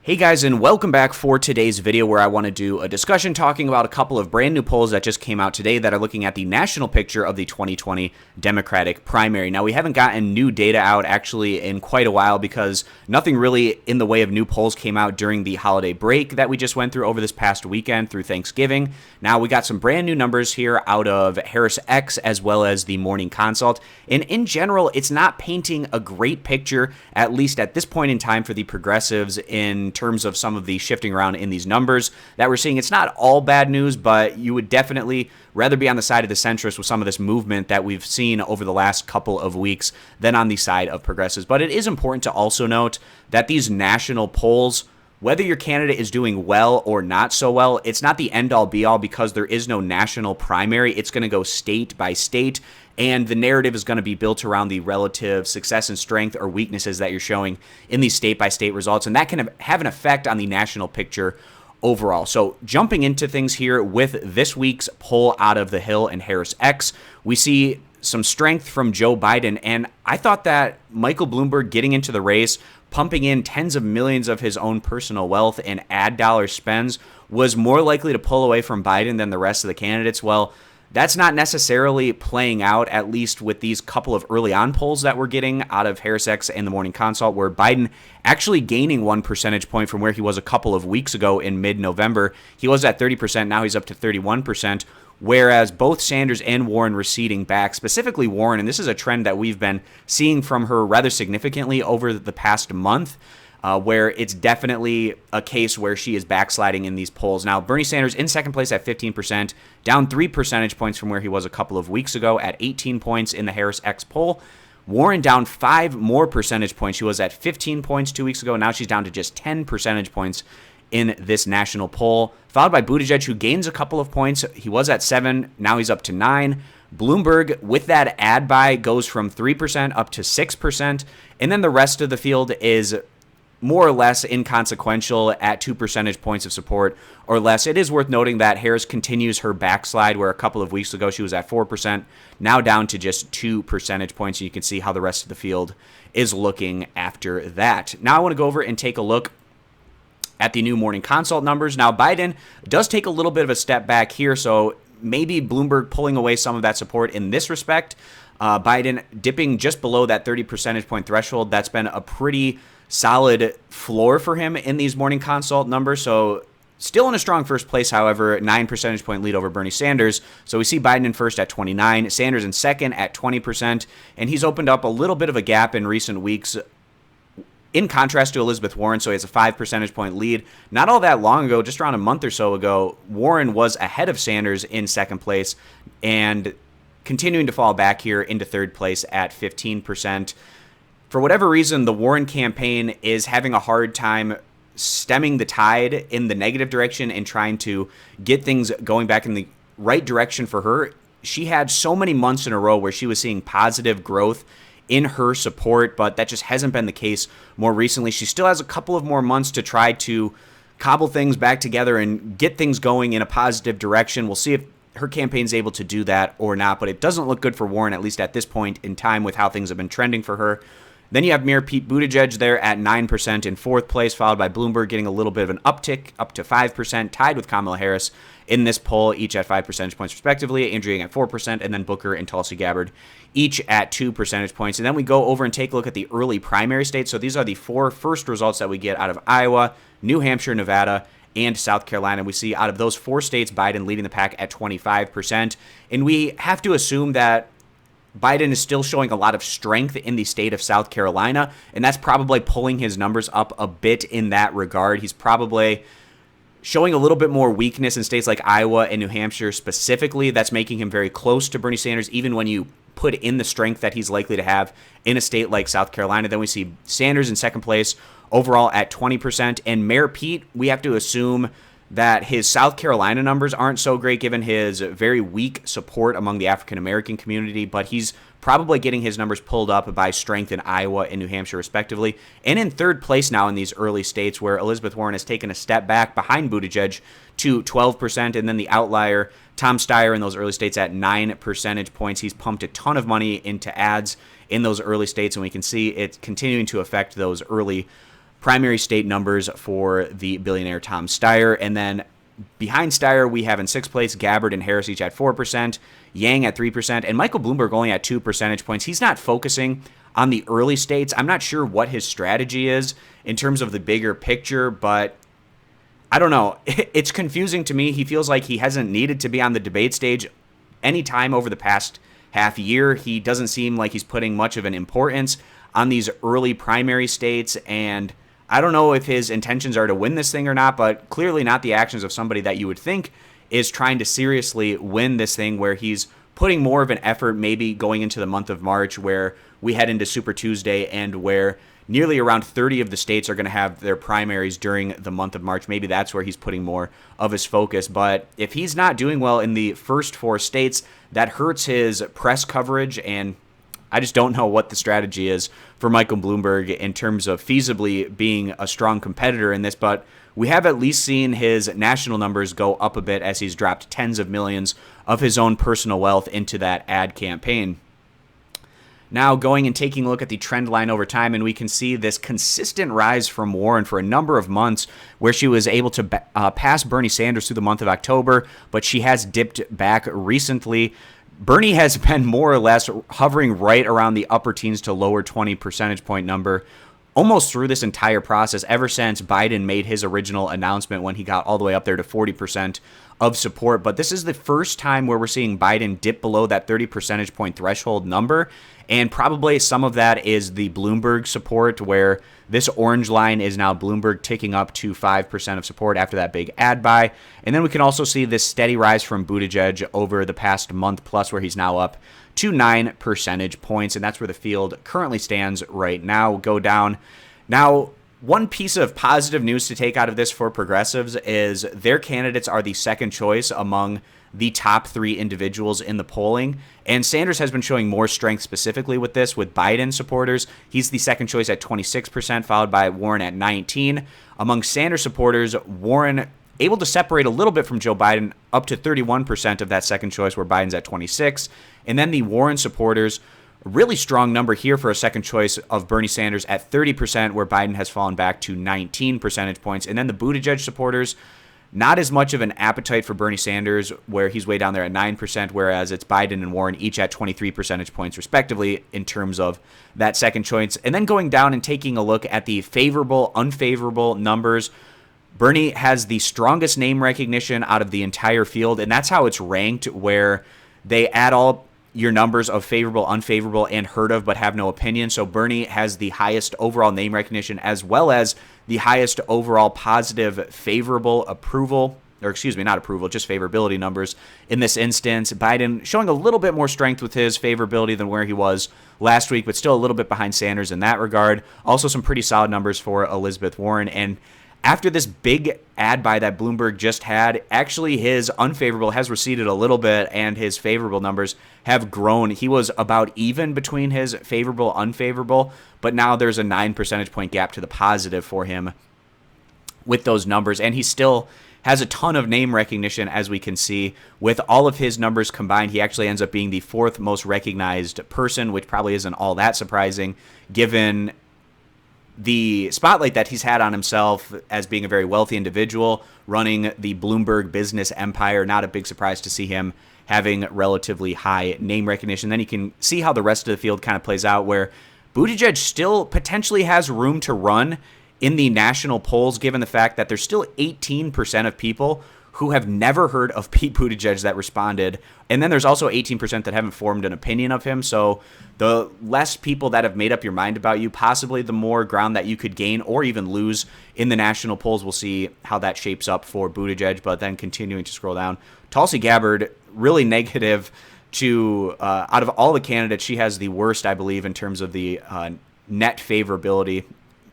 Hey guys, and welcome back for today's video where I want to do a discussion talking about a couple of brand new polls that just came out today that are looking at the national picture of the 2020 Democratic primary. Now, we haven't gotten new data out actually in quite a while because nothing really in the way of new polls came out during the holiday break that we just went through over this past weekend through Thanksgiving. Now, we got some brand new numbers here out of Harris X as well as the Morning Consult. And in general, it's not painting a great picture, at least at this point in time, for the progressives in terms of some of the shifting around in these numbers that we're seeing. It's not all bad news, but you would definitely rather be on the side of the centrists with some of this movement that we've seen over the last couple of weeks than on the side of progressives. But it is important to also note that these national polls, whether your candidate is doing well or not so well, it's not the end-all be-all because there is no national primary. It's going to go state by state, and the narrative is going to be built around the relative success and strength or weaknesses that you're showing in these state-by-state results, and that can have an effect on the national picture overall. So jumping into things here with this week's poll out of the Hill and Harris X, we see some strength from Joe Biden, and I thought that Michael Bloomberg getting into the race, pumping in tens of millions of his own personal wealth and ad dollar spends was more likely to pull away from Biden than the rest of the candidates. Well, that's not necessarily playing out, at least with these couple of early on polls that we're getting out of Harris X and the Morning Consult, where Biden actually gaining 1 percentage point from where he was a couple of weeks ago in mid-November. He was at 30%, now he's up to 31%, whereas both Sanders and Warren receding back, specifically Warren, and this is a trend that we've been seeing from her rather significantly over the past month, where it's definitely a case where she is backsliding in these polls. Now, Bernie Sanders in second place at 15%, down 3 percentage points from where he was a couple of weeks ago at 18 points in the Harris X poll. Warren down 5 more percentage points. She was at 15 points 2 weeks ago. Now she's down to just 10 percentage points in this national poll, followed by Buttigieg, who gains a couple of points. He was at 7, now he's up to 9. Bloomberg, with that ad buy, goes from 3% up to 6%, and then the rest of the field is more or less inconsequential at 2 percentage points of support or less. It is worth noting that Harris continues her backslide, where a couple of weeks ago she was at 4%, now down to just 2 percentage points. You can see how the rest of the field is looking after that. Now I want to go over and take a look at the new Morning Consult numbers. Now, Biden does take a little bit of a step back here, so maybe Bloomberg pulling away some of that support in this respect. Biden dipping just below that 30 percentage point threshold. That's been a pretty solid floor for him in these Morning Consult numbers. So still in a strong first place, however, 9 percentage point lead over Bernie Sanders. So we see Biden in first at 29, Sanders in second at 20%, and he's opened up a little bit of a gap in recent weeks in contrast to Elizabeth Warren, so he has a 5 percentage point lead. Not all that long ago, just around a month or so ago, Warren was ahead of Sanders in second place and continuing to fall back here into third place at 15%. For whatever reason, the Warren campaign is having a hard time stemming the tide in the negative direction and trying to get things going back in the right direction for her. She had so many months in a row where she was seeing positive growth in her support, but that just hasn't been the case more recently. She still has a couple of more months to try to cobble things back together and get things going in a positive direction. We'll see if her campaign's able to do that or not, but it doesn't look good for Warren, at least at this point in time with how things have been trending for her. Then you have Mayor Pete Buttigieg there at 9% in fourth place, followed by Bloomberg getting a little bit of an uptick up to 5%, tied with Kamala Harris in this poll, each at 5 percentage points respectively, Andrew Yang at 4%, and then Booker and Tulsi Gabbard each at 2 percentage points. And then we go over and take a look at the early primary states. So these are the 4 first results that we get out of Iowa, New Hampshire, Nevada, and South Carolina. We see out of those 4 states, Biden leading the pack at 25%. And we have to assume that Biden is still showing a lot of strength in the state of South Carolina, and that's probably pulling his numbers up a bit in that regard. He's probably showing a little bit more weakness in states like Iowa and New Hampshire specifically. That's making him very close to Bernie Sanders, even when you put in the strength that he's likely to have in a state like South Carolina. Then we see Sanders in second place overall at 20%, and Mayor Pete, we have to assume that his South Carolina numbers aren't so great given his very weak support among the African-American community, but he's probably getting his numbers pulled up by strength in Iowa and New Hampshire, respectively. And in third place now in these early states where Elizabeth Warren has taken a step back behind Buttigieg to 12%, and then the outlier, Tom Steyer, in those early states at 9 percentage points. He's pumped a ton of money into ads in those early states, and we can see it continuing to affect those early primary state numbers for the billionaire Tom Steyer. And then behind Steyer, we have in sixth place Gabbard and Harris each at 4%, Yang at 3%, and Michael Bloomberg only at 2 percentage points. He's not focusing on the early states. I'm not sure what his strategy is in terms of the bigger picture, but I don't know. It's confusing to me. He feels like he hasn't needed to be on the debate stage any time over the past half year. He doesn't seem like he's putting much of an importance on these early primary states, and I don't know if his intentions are to win this thing or not, but clearly not the actions of somebody that you would think is trying to seriously win this thing, where he's putting more of an effort maybe going into the month of March, where we head into Super Tuesday and where nearly around 30 of the states are going to have their primaries during the month of March. Maybe that's where he's putting more of his focus. But if he's not doing well in the first 4 states, that hurts his press coverage, and I just don't know what the strategy is for Michael Bloomberg in terms of feasibly being a strong competitor in this, but we have at least seen his national numbers go up a bit as he's dropped tens of millions of his own personal wealth into that ad campaign. Now going and taking a look at the trend line over time, and we can see this consistent rise from Warren for a number of months, where she was able to pass Bernie Sanders through the month of October, but she has dipped back recently. Bernie has been more or less hovering right around the upper teens to lower 20 percentage point number almost through this entire process, ever since Biden made his original announcement when he got all the way up there to 40% of support. But this is the first time where we're seeing Biden dip below that 30 percentage point threshold number. And probably some of that is the Bloomberg support, where this orange line is now Bloomberg ticking up to 5% of support after that big ad buy. And then we can also see this steady rise from Buttigieg over the past month plus, where he's now up to 9 percentage points. And that's where the field currently stands right now. We'll go down. Now, one piece of positive news to take out of this for progressives is their candidates are the second choice among the top 3 individuals in the polling. And Sanders has been showing more strength specifically with this, with Biden supporters. He's the second choice at 26%, followed by Warren at 19%. Among Sanders supporters, Warren able to separate a little bit from Joe Biden, up to 31% of that second choice, where Biden's at 26%. And then the Warren supporters, a really strong number here for a second choice of Bernie Sanders at 30%, where Biden has fallen back to 19 percentage points. And then the Buttigieg supporters, not as much of an appetite for Bernie Sanders, where he's way down there at 9%, whereas it's Biden and Warren each at 23 percentage points respectively in terms of that second choice. And then going down and taking a look at the favorable, unfavorable numbers, Bernie has the strongest name recognition out of the entire field, and that's how it's ranked, where they add all your numbers of favorable, unfavorable, and heard of but have no opinion. So Bernie has the highest overall name recognition, as well as the highest overall positive favorable approval, or excuse me, not approval, just favorability numbers in this instance. Biden showing a little bit more strength with his favorability than where he was last week, but still a little bit behind Sanders in that regard. Also some pretty solid numbers for Elizabeth Warren. And after this big ad buy that Bloomberg just had, actually his unfavorable has receded a little bit and his favorable numbers have grown. He was about even between his favorable, unfavorable, but now there's a 9 percentage point gap to the positive for him with those numbers. And he still has a ton of name recognition, as we can see. With all of his numbers combined, he actually ends up being the 4th most recognized person, which probably isn't all that surprising given the spotlight that he's had on himself as being a very wealthy individual running the Bloomberg business empire. Not a big surprise to see him having relatively high name recognition. Then you can see how the rest of the field kind of plays out, where Buttigieg still potentially has room to run in the national polls, given the fact that there's still 18% of people who have never heard of Pete Buttigieg that responded. And then there's also 18% that haven't formed an opinion of him. So the less people that have made up your mind about you, possibly the more ground that you could gain or even lose in the national polls. We'll see how that shapes up for Buttigieg. But then continuing to scroll down, Tulsi Gabbard, really negative to, out of all the candidates, she has the worst, I believe, in terms of the net favorability.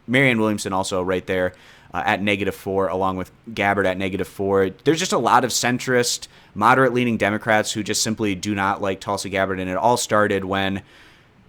Marianne Williamson also right there at -4, along with Gabbard at -4. There's just a lot of centrist, moderate-leaning Democrats who just simply do not like Tulsi Gabbard, and it all started when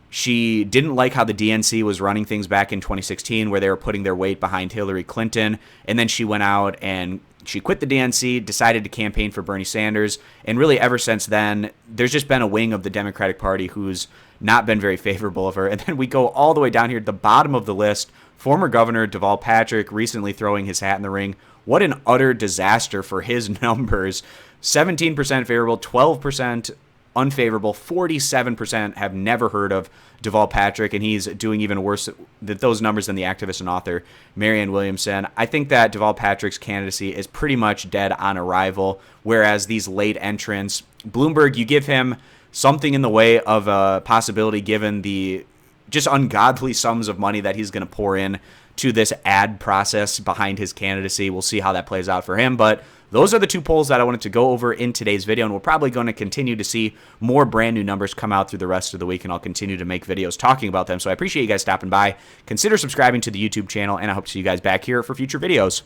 she didn't like how the DNC was running things back in 2016, where they were putting their weight behind Hillary Clinton, and then she went out and she quit the DNC, decided to campaign for Bernie Sanders, and really ever since then, there's just been a wing of the Democratic Party who's not been very favorable of her. And then we go all the way down here at the bottom of the list Former Governor Deval Patrick recently throwing his hat in the ring. What an utter disaster for his numbers. 17% favorable, 12% unfavorable, 47% have never heard of Deval Patrick, and he's doing even worse than those numbers than the activist and author Marianne Williamson. I think that Deval Patrick's candidacy is pretty much dead on arrival, whereas these late entrants, Bloomberg, you give him something in the way of a possibility given the just ungodly sums of money that he's going to pour in to this ad process behind his candidacy. We'll see how that plays out for him, but those are the two polls that I wanted to go over in today's video, and we're probably going to continue to see more brand new numbers come out through the rest of the week, and I'll continue to make videos talking about them. So I appreciate you guys stopping by. Consider subscribing to the YouTube channel, and I hope to see you guys back here for future videos.